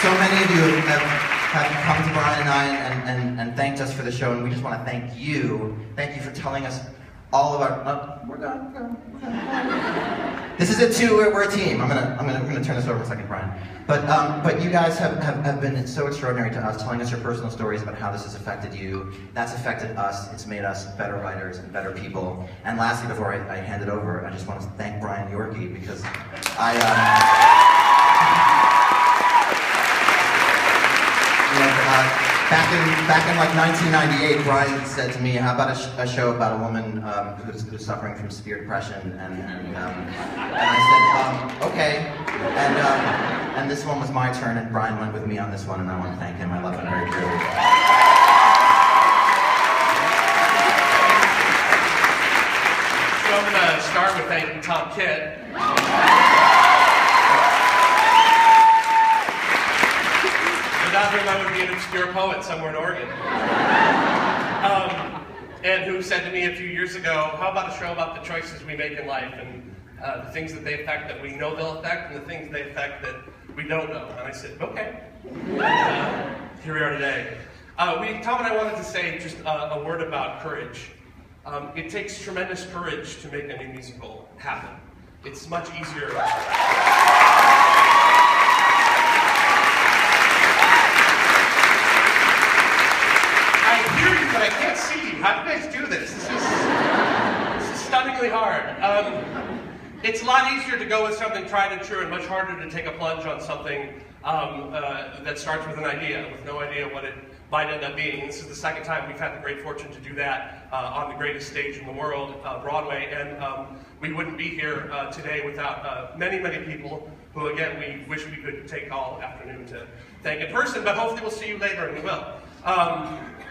So many of you have come to Brian and I and thanked us for the show, and we just want to thank you. Thank you for telling us all of our. We're done. This is it too. We're a team. I'm gonna turn this over in a second, Brian. But you guys have been so extraordinary to us, telling us your personal stories about how this has affected you. That's affected us. It's made us better writers and better people. And lastly, before I hand it over, I just want to thank Brian Yorkie because back in like 1998, Brian said to me, "How about a show about a woman who's suffering from severe depression?" And I said, "Okay." And this one was my turn, and Brian went with me on this one, and I want to thank him. I love him very truly. So I'm going to start with thanking Tom Kidd. Without him, I would be an obscure poet somewhere in Oregon. And who said to me a few years ago, "How about a show about the choices we make in life and the things that they affect that we know they'll affect and the things they affect that we don't know?" And I said, "Okay." Here we are today. Tom and I wanted to say just a word about courage. It takes tremendous courage to make a new musical happen. It's much easier. But I can't see you. How do you guys do this? This is stunningly hard. It's a lot easier to go with something tried and true and much harder to take a plunge on something that starts with an idea, with no idea what it might end up being. This is the second time we've had the great fortune to do that on the greatest stage in the world, Broadway, and we wouldn't be here today without many, many people who, again, we wish we could take all afternoon to thank in person, but hopefully we'll see you later, and we will.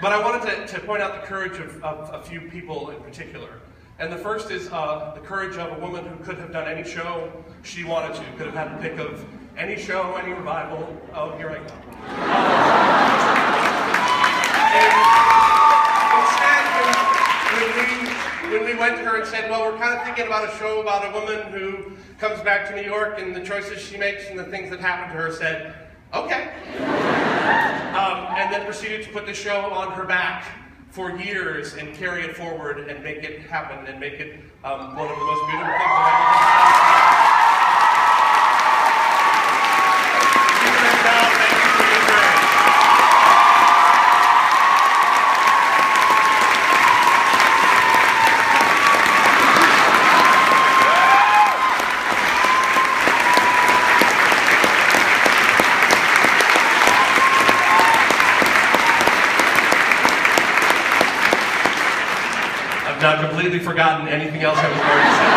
But I wanted to point out the courage of a few people in particular. And the first is the courage of a woman who could have done any show she wanted to, could have had the pick of any show, any revival. Oh, here I go. And instead, when we went to her and said, "Well, we're kind of thinking about a show about a woman who comes back to New York and the choices she makes and the things that happen to her," said, "Okay." And then proceeded to put the show on her back for years and carry it forward and make it happen and make it one of the most beautiful things I've ever done. Thank you for your courage. I've completely forgotten anything else I was going to say.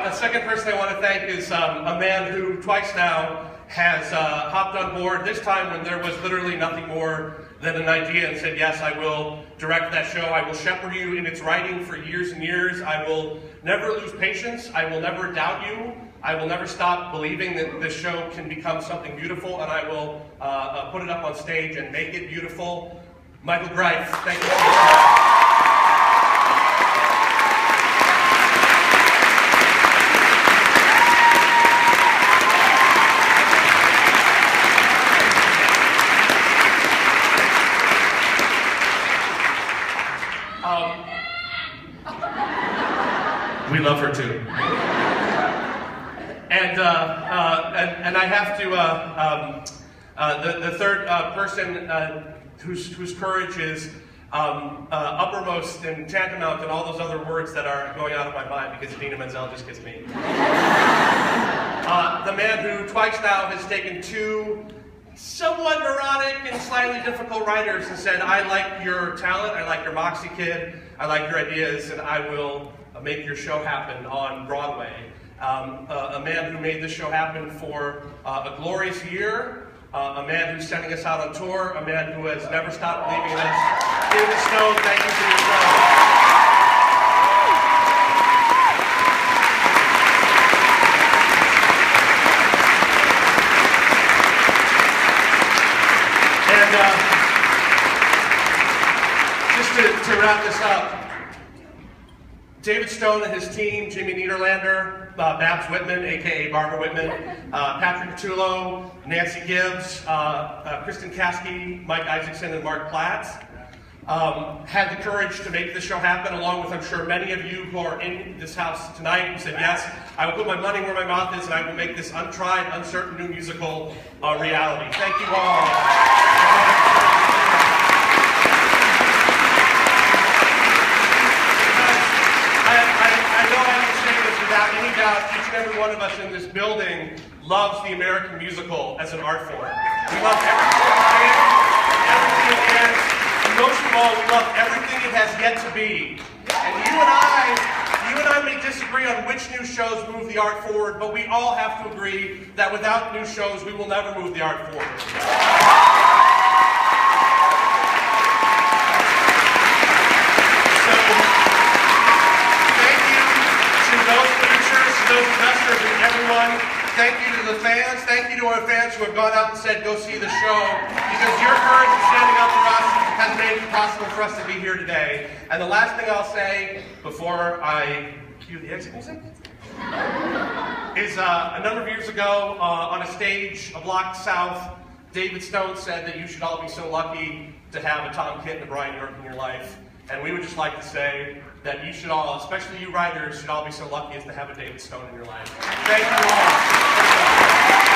The second person I want to thank is a man who twice now has hopped on board, this time when there was literally nothing more than an idea, and said, "Yes, I will direct that show. I will shepherd you in its writing for years and years. I will never lose patience. I will never doubt you. I will never stop believing that this show can become something beautiful, and I will put it up on stage and make it beautiful." Michael Greif, thank you. We love her too. And I have to, the third person whose courage is uppermost and tantamount and all those other words that are going out of my mind because Idina Menzel just gets me. The man who twice now has taken two somewhat neurotic and slightly difficult writers and said, "I like your talent, I like your moxie, kid, I like your ideas, and I will make your show happen on Broadway." A man who made this show happen for a glorious year, a man who's sending us out on tour, a man who has never stopped believing in us. David Stone, thank you for your show. And just to wrap this up, David Stone and his team, Jimmy Niederlander, Babs Whitman, aka Barbara Whitman, Patrick Catullo, Nancy Gibbs, Kristen Caskey, Mike Isaacson, and Mark Platts. Had the courage to make this show happen, along with, I'm sure, many of you who are in this house tonight who said, yes, I will put my money where my mouth is, and I will make this untried, uncertain new musical a reality. Thank you all. I know I can say this without any doubt, each and every one of us in this building loves the American musical as an art form. We love everything it is, and most of all, we love everything it has yet to be. And you and I may disagree on which new shows move the art forward, but we all have to agree that without new shows, we will never move the art forward. Those producers, those investors, and everyone, thank you to the fans. Thank you to our fans who have gone out and said, go see the show, because your courage in standing up for us has made it possible for us to be here today. And the last thing I'll say before I cue the exit music is a number of years ago on a stage a block south, David Stone said that you should all be so lucky to have a Tom Kitt and a Brian York in your life. And we would just like to say that you should all, especially you writers, should all be so lucky as to have a David Stone in your life. Thank you all.